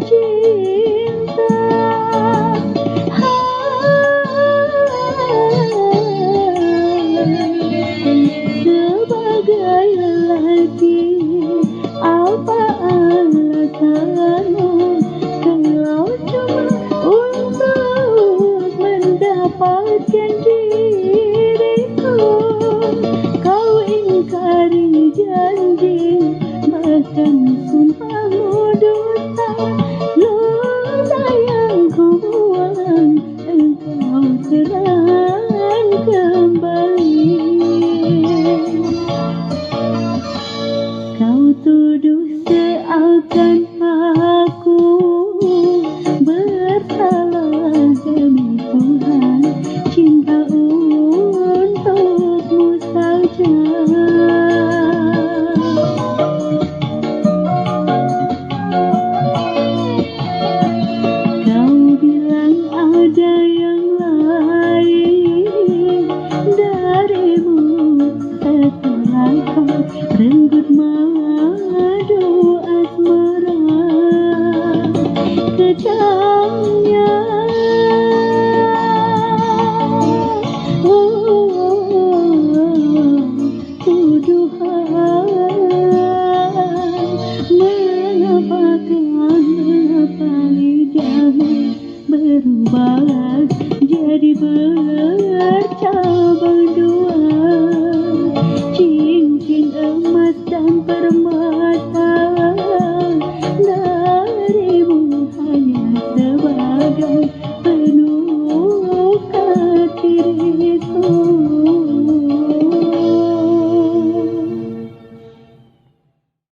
cinta. Sebagai lelaki, apa alasanmu kalau cuma untuk mendapatkan diriku? Kau ingkari janji, bahkan sumpahmu dusta. Loh sayangku, engkau serang kembali. Kau tuduh seakan aku bersalah demi Tuhan, cinta untukmu saja. Kau bilang ada yang lain darimu setelah kau renggut madu asmara. Kejamnya tuduhan, mengapakah lidahmu berubah jadi bercabang dua? Cincin emas dan permata darimu hanya sebagai